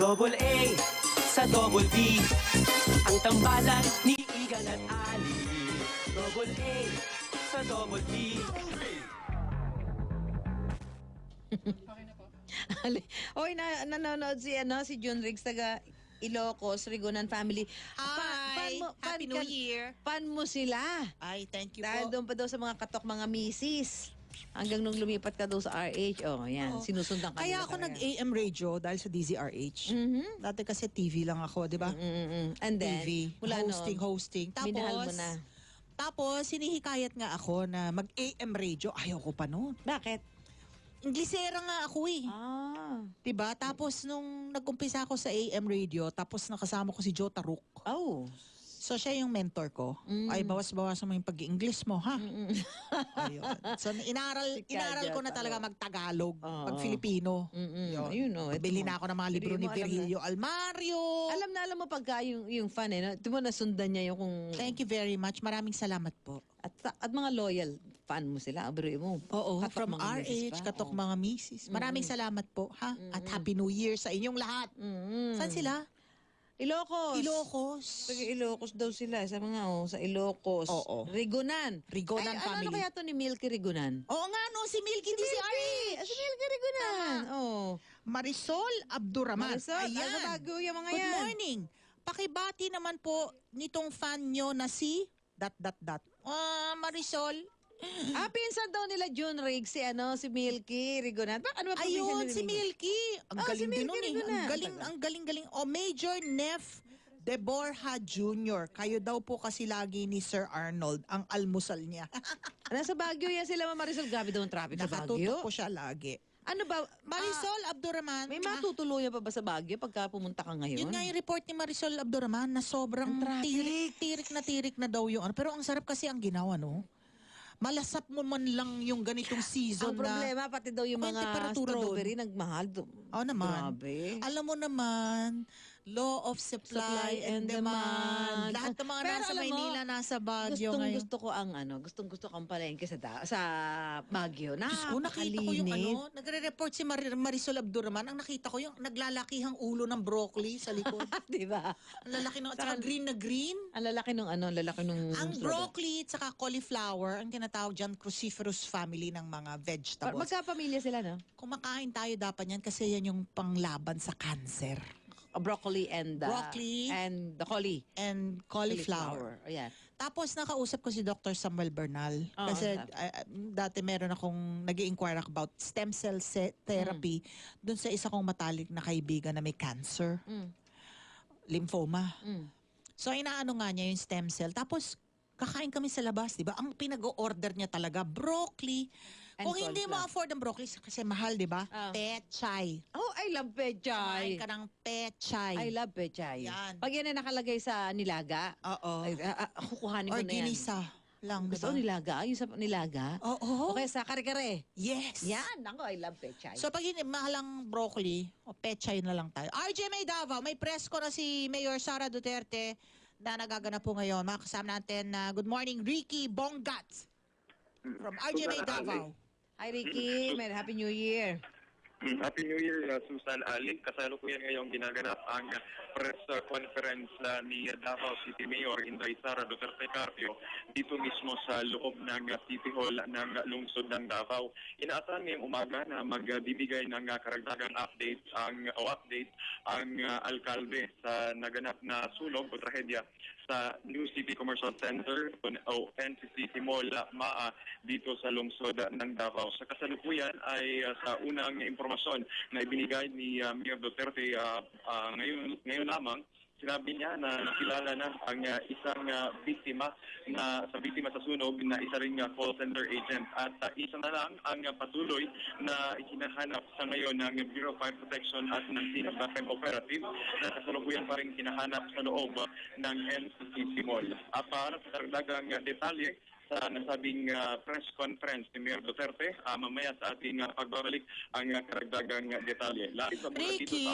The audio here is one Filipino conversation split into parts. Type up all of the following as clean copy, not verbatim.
double A, sa double B, ang tambalan ni Igan at Ali. Double A, sa double B. Oy, nanonood si John Riggs, taga Ilocos, Rigonan family. Hi! Happy New Year! Fan mo sila. Ay, thank you Dahil po. doon pa daw sa mga katok, mga misis. Hanggang nung lumipat ka daw sa RH. Oh, yan. Oo. Sinusundan ka Kaya nila ako talaga. nag-AM radio dahil sa DZRH. Dati kasi TV lang ako, di ba? And then, TV. mula Hosting. minahal mo na. Tapos, sinihikayat nga ako na mag-AM radio. Ayaw ko pa noon. Bakit? Inglesera nga ako eh. Ah. Diba? Tapos, nung nag-umpisa ako sa AM radio, tapos nakasama ko si Joe Taruk. Oh. So, siya yung mentor ko. Ay, bawas-bawasan mo yung pag-English mo, ha? Ayun. So, inaral ko na talaga mag-Tagalog, Oo. mag-Filipino. Yun. Ayun, no. Bili na ako ng mga libro Bili ni mo, alam na. Virgilio Almario. Alam mo pagka yung fan eh. No? Di mo nasundan niya yung kung... Thank you very much. Maraming salamat po. At mga loyal fan mo sila. Abro mo. Oo, Katok from mga misis RH, pa. katok Oo. mga misis. Maraming salamat po, ha? At Happy New Year sa inyong lahat. Saan sila? Ilocos. Ilocos. Taga Ilocos daw sila. Sa mga, sa Ilocos. Oo. Rigonan. Rigonan Ay, family. Ano kaya to ni Milky Rigonan? Oo nga, no, si Milky DZRH. Si Milky Rigonan. Oh. Marisol Abduraman. Marisol, sa Baguio yung mga Good yan. morning. Pakibati naman po nitong fan nyo na si ... Marisol. Pinsan daw nila June Riggs, si Milky Rigonan. Ano ba probinsya Ayun, nila si Milky. Ang Ah, galing si din Milky nun eh. Rigonan. Ang galing. O, Major Nef de Borja Jr. Kayo daw po kasi lagi ni Sir Arnold ang almusal niya. Nasa Baguio yan sila, Marisol. Grabe daw ang traffic sa Baguio. Nakatutok po siya lagi. Ano ba? Marisol Abduraman. May matutuluyan pa ba sa Baguio pagka pumunta ka ngayon? Yun nga yung report ni Marisol Abduraman na sobrang Ang traffic. tirik na daw yung ano. Pero ang sarap kasi ang ginawa, no? Malasap mo man lang yung ganitong season Ang problema, pati daw yung Ako yung mga temperatura doon. strawberry, nagmahal. Oo naman. Grabe. Alam mo naman, law of supply and demand. Lahat ng mga Pero nasa alam mo, Maynila, nasa Baguio ngayon. Gusto ko ang palengke sa Baguio. Diyos ko, nakita ko yung nagre-report si Marisol Abduraman. Ang nakita ko yung naglalakihang ulo ng broccoli sa likod. Di ba? Ang lalaki nung, at saka green na green. Ang lalaki nung Ang strawberry. broccoli at saka cauliflower, ang tinatawag dyan, cruciferous family ng mga vegetables. Magkapamilya sila, no? Kumakain tayo dapat yan kasi yan yung panglaban sa cancer. Broccoli and Broccoli. and the And cauliflower. Ayan. Tapos nakausap ko si Dr. Samuel Bernal. Oo, Kasi sabi. dati meron akong nag-i-inquire about stem cell therapy dun sa isa kong matalik na kaibigan na may cancer. Lymphoma. So inaano nga niya yung stem cell. Tapos kakain kami sa labas, di ba? Ang pinag-order niya talaga, broccoli. And Kung hindi mo cauliflower. afford ang broccoli, kasi mahal, di ba? Oh. Pechay. Oh, I love pechay. Kumain ka ng pechay. I love pechay. Yan. Pag yan ay nakalagay sa nilaga, Oo. kukuhanin Or ko na yan. ginisa lang, di Gusto ba? ko nilaga? Yung sa nilaga? Oo. O kaya sa kare-kare? Yes. Yan. Ako, I love pechay. So pag mahal ang broccoli, o pechay na lang tayo. RJ May Davao, may press ko na si Mayor Sara Duterte na nagaganap po ngayon. Makakasama natin na good morning, Ricky Bongat from RJ May Davao. Hi, Ricky. May Happy New Year. Happy New Year, Susan Ali. Kasalukuyan ngayong ginaganap ang press conference ni Davao City Mayor Inday Sara Duterte Carpio dito mismo sa loob ng City Hall ng lungsod ng Davao. Inaasahan ngayong umaga na magbibigay ng karagdagang update ang alkalde sa naganap na sunog o trahedya sa New City Commercial Center o NCC Mall MAA dito sa lungsod ng Davao. Sa kasalukuyan ay sa unang impormasyon na ibinigay ni Mayor Duterte ngayon lamang, sinabi niya na nakilala na ang isang biktima sa sunog na isa ring call center agent at isa na lang ang patuloy na hinahanap sa ngayon ng Bureau of Fire Protection at ng Sinabacam Operative na kasalukuyan pa rin hinahanap sa loob ng NCC Mall. Para sa karagdagang detalye sa nasabing press conference ni Mayor Duterte, mamaya sa ating pagbabalik ang karagdagang detalye. Ricky,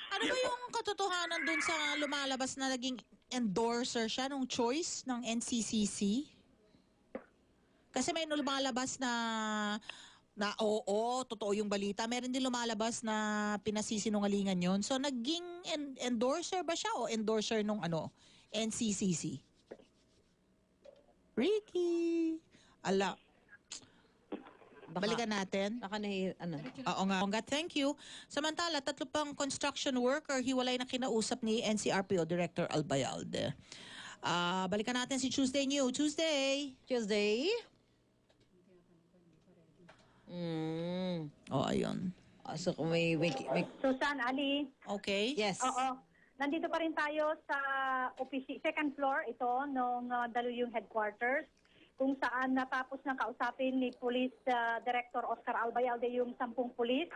ano ba yung katotohanan dun sa lumalabas na naging endorser siya nung choice ng NCCC? Kasi may lumalabas na Na oo, totoo yung balita. Meron din lumalabas na pinasisinungalingan yon. So naging endorser ba siya o endorser nung NCCC? Ricky. Ala. Balikan natin. Baka Oo nga. Congrats, thank you. Samantala, 3 pang construction worker hiwalay na kinausap ni NCRPO Director Albayalde. Balikan natin si Tuesday New. Tuesday. Ayun. So kung may Susan, Ali. Okay. yes. Oo. Nandito pa rin tayo sa second floor ito ng Daluyong Headquarters kung saan natapos ng kausapin ni Police Director Oscar Albayalde yung 10 pulis.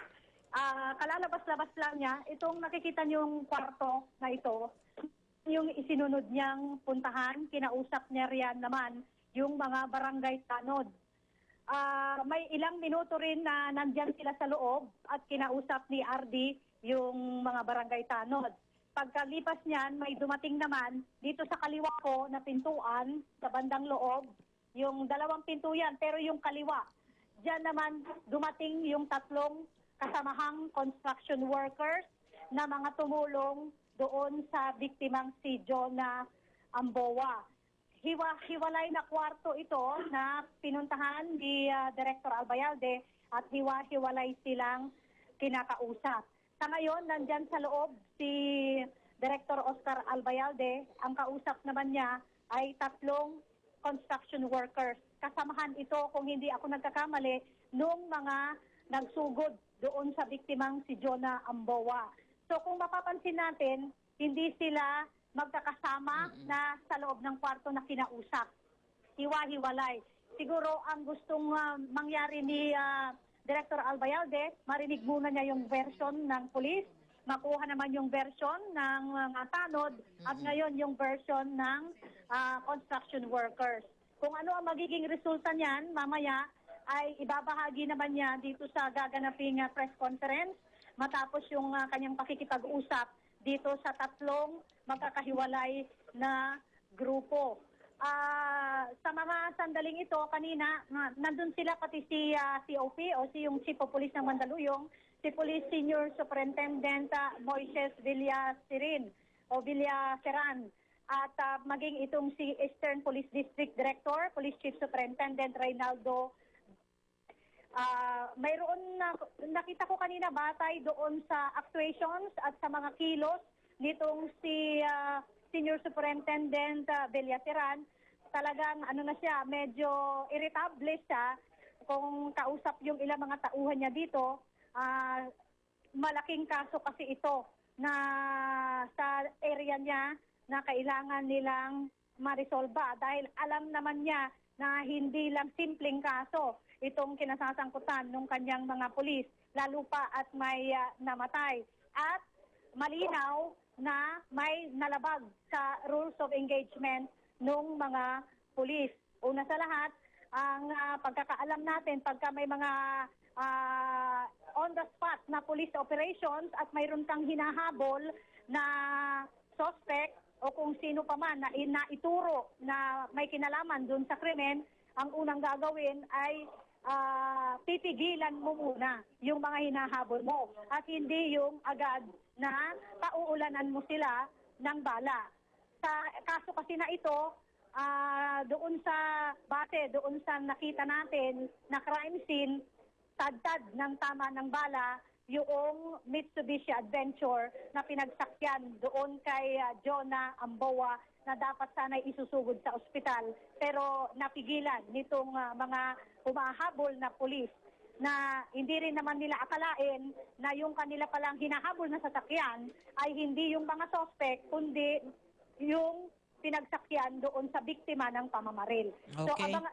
Kalalabas-labas lang niya, itong nakikita niyong kwarto na ito, yung isinunod niyang puntahan, kinausap niya riyan naman yung mga barangay tanod. May ilang minuto rin na nandyan sila sa loob at kinausap ni RD yung mga barangay tanod. Pagkalipas niyan, may dumating naman dito sa kaliwa ko na pintuan sa bandang loob. Yung 2 pinto yan, pero yung kaliwa. Diyan naman dumating yung 3 kasamahang construction workers na mga tumulong doon sa biktimang si Jonah Amboa. Hiwalay na kwarto ito na pinuntahan ni Director Albayalde at hiwalay silang kinakausap. Sa ngayon, nandyan sa loob si Director Oscar Albayalde. Ang kausap naman niya ay 3 construction workers. Kasamahan ito, kung hindi ako nagkakamali, nung mga nagsugod doon sa biktimang si Jonah Amboa. So kung mapapansin natin, hindi sila magkakasama na sa loob ng kwarto na kinausap. Hiwa-hiwalay. Siguro ang gustong mangyari ni Director Albayalde, marinig muna niya yung version ng police, makuha naman yung version ng mga tanod at ngayon yung version ng construction workers. Kung ano ang magiging resulta niyan, mamaya ay ibabahagi naman niya dito sa gaganaping press conference matapos yung kanyang pakikipag-usap dito sa 3 magkakahiwalay na grupo. Sa mga sandaling ito, kanina, nandun sila pati si COP o yung Chief of Police ng Mandaluyong, si Police Senior Superintendent Moises Villaseran at maging itong si Eastern Police District Director, Police Chief Superintendent Reynaldo. Mayroon nakita ko kanina batay doon sa actuations at sa mga kilos nitong si Senior Superintendent Villaseran. Talagang na siya, medyo irritable siya kung kausap yung ilang mga tauhan niya dito. Malaking kaso kasi ito na sa area niya na kailangan nilang marisolba dahil alam naman niya na hindi lang simpleng kaso itong kinasasangkutan ng kanyang mga pulis, lalo pa at may namatay. At malinaw na may nalabag sa rules of engagement ng mga pulis. Una sa lahat, ang pagkakaalam natin pagka may mga on-the-spot na police operations at mayroon kang hinahabol na suspect o kung sino pa man na inaituro na may kinalaman dun sa krimen, ang unang gagawin ay pipigilan mo muna yung mga hinahabol mo at hindi yung agad na pauulanan mo sila ng bala. Sa kaso kasi na ito, doon sa nakita natin na crime scene, tadtad ng tama ng bala yung Mitsubishi Adventure na pinagsakyan doon kay Jonah Amboa na dapat sana'y isusugod sa ospital pero napigilan nitong mga humahabol na pulis na hindi rin naman nila akalain na yung kanila palang hinahabol na sasakyan ay hindi yung mga suspect kundi yung pinagsakyan doon sa biktima ng pamamaril. Okay. So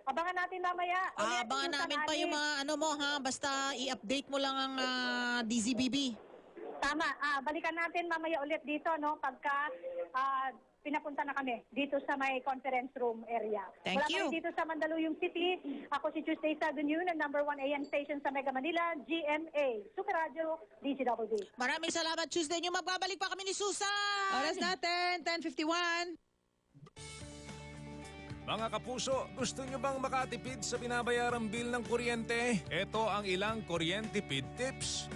abangan natin mamaya. Abangan namin pa yung mga mo basta i-update mo lang ang DZBB. Tama. Balikan natin mamaya ulit dito pagka pinapunta na kami dito sa may conference room area. Thank you. Dito sa Mandaluyong City. Ako si Tuesday Avenue ng number 1 AM station sa Mega Manila, GMA. Super Radio, DCWD. Maraming salamat, Tuesday New. Magbabalik pa kami ni Susan. Oras natin, 10:51. Mga kapuso, gusto nyo bang makatipid sa binabayarang bill ng kuryente? Ito ang ilang kuryentipid tips.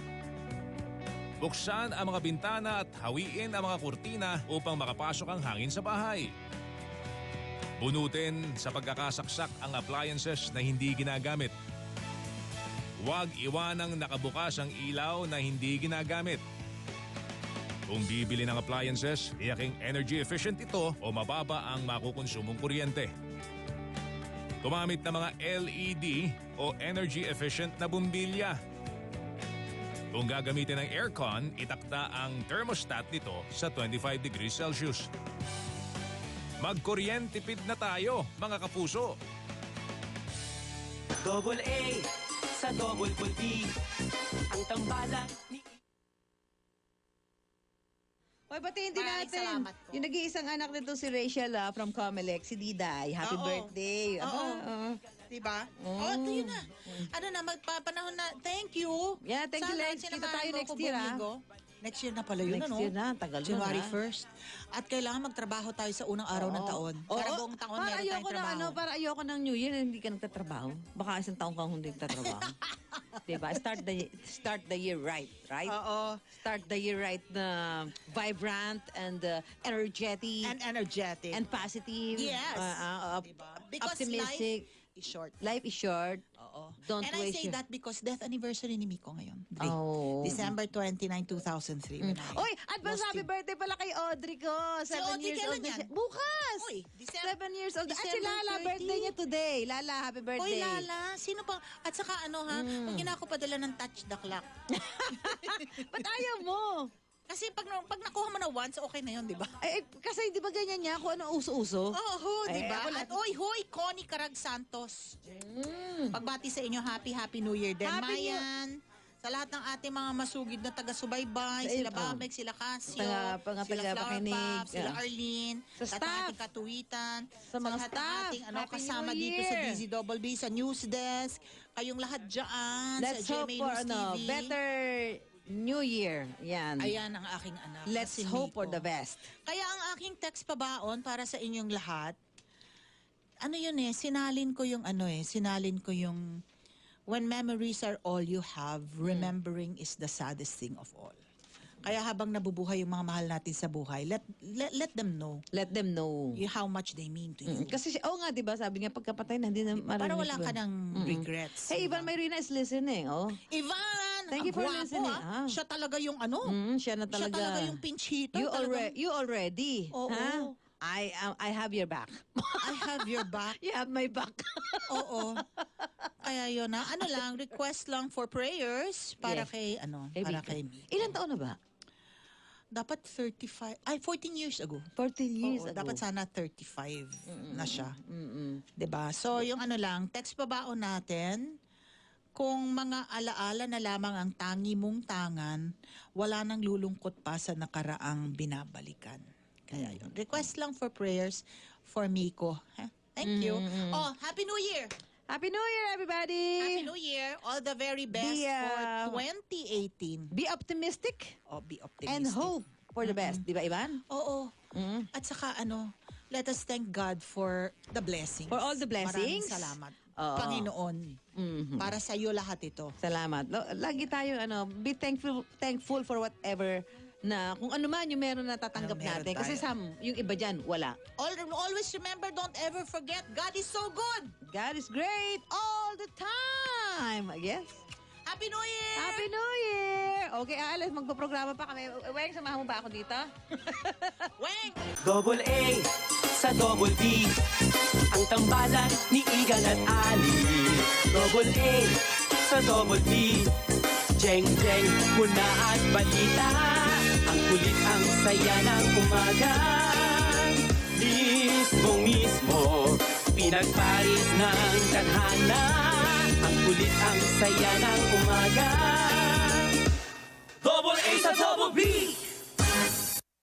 Buksan ang mga bintana at hawiin ang mga kurtina upang makapasok ang hangin sa bahay. Bunutin sa pagkakasaksak ang appliances na hindi ginagamit. Huwag iwanang nakabukas ang ilaw na hindi ginagamit. Kung bibili ng appliances, tiyaking energy efficient ito o mababa ang makukonsumong kuryente. Gumamit ng mga LED o energy efficient na bumbilya. Kung gagamitin ng aircon, itakda ang thermostat nito sa 25 degrees Celsius. Magkuryentipid na tayo, mga kapuso! Double A sa Double D. Ang tambalan ni... Hoy, batiin din Maraming natin. salamat po. Yung nag-iisang anak nito si Rachel from Comelec, si Diday. Happy Oo. birthday. Aba, Oo. Diba? Oh, ito yun na. Ano na, magpapanahon na. Thank you. Yeah, thank you, Sana Lex. Kita sinamahan tayo mo next ko year, bumigo. Next year na pala yun, Next ano? year na, tagal na, January ha? 1st. At kailangan magtrabaho tayo sa unang araw ng taon. Para buong taon para meron tayong ayoko na, trabaho. para ayoko ng New Year na hindi ka nagtatrabaho. Baka isang taong kang hindi nagtatrabaho. Diba? Start the year right? Oo. Start the year right na vibrant and energetic And energetic. and positive. Yes. Diba? Because Optimistic. life is short. Life is short. Oo. Don't And I waste say your... that because death anniversary ni Miko ngayon. Dre. Oh. December 29, 2003. when I Oy, advance lost happy him. birthday pala kay Audrey ko. 7 Audrey, years kailan old na yan? siya. Bukas! Uy, 7 years old. At si December Lala, 30. birthday niya today. Lala, happy Oy, birthday. Lala, sino pa? At saka ano ha, kung hindi na ako padala ng touch the clock. Ba't ayaw mo? Kasi pag nakuha mo na once, okay na yun, di ba? Kasi di ba ganyan niya kung ano uso-uso? Oo, di Eh, ba? ako At hoy, Connie Carag Santos. Pagbati sa inyo, Happy New Year din. Happy New- Mayan, sa lahat ng ating mga masugid na taga-subaybay, Sa sila iyo. Babek, sila Casio, Mga sila Flower taga-pakinig, Pop, sila yeah. Arlene, Sa lahat ng staff. ating katuwitan, Sa mga lahat ng staff. ating Happy kasama New dito sa Year. DZBB, sa News Desk, kayong lahat dyan, Let's sa hope GMA for News TV. better New Year. Yan. Ayan ang aking anak. Let's si hope for Miko. the best. Kaya ang aking text pabaon para sa inyong lahat, ano yun sinalin ko yung when memories are all you have, remembering is the saddest thing of all. Kaya habang nabubuhay yung mga mahal natin sa buhay, let them know Let them know. how much they mean to you. Kasi, nga, di ba, sabi niya, pagkapatay na, hindi na marinig. Para wala ka ba? ng regrets. Hey, diba? Ivan Mayrina is listening, oh. Ivan! Thank you for gwapo, listening, ah. ah. Siya talaga yung Siya na Siya talaga. talaga yung pinch hitter. You already. Oo. Ha? I have your back. I have your back. You have my back. Oo. Kaya yun na. Ano lang, request lang for prayers para Yes. kay, para Mika. kay Miko. Ilan taon na ba? Dapat 14 years ago. 14 years Oo, ago. dapat sana 35 na siya. 'Di ba? So yung ano lang, text pabaon natin. Kung mga alaala na lamang ang tangi mong tangan, wala nang lulungkot pa sa nakaraang binabalikan. Kaya yun. Request lang for prayers for Miko. Ha? Thank you. Oh, Happy New Year! Happy New Year, everybody! Happy New Year! All the very best for 2018. Be optimistic Oh, be optimistic. and hope for the best. Di ba, Ivan? Oo. At saka let us thank God for the blessings. For all the blessings. Maraming salamat. Oo. Panginoon. Para sa iyo lahat ito. Salamat. Lagi tayo, be thankful for whatever na kung ano man yung meron na tatanggap Meron natin. Kasi tayo. yung iba dyan, wala. Always remember, don't ever forget, God is so good. God is great all the time. I guess. Happy New Year! Happy New Year! Okay, alas, magpaprograma pa kami. Weng, samahan mo ba ako dito? Weng! Double A sa Double D. Ang tambalan ni Igan at Ali. Double A sa Double D. Jeng, jeng, muna at balita. Ang kulit, ang saya ng umaga. Mismo, pinagparis ng tadhana. Ang kulit, ang saya ng umaga. Double A sa Double B.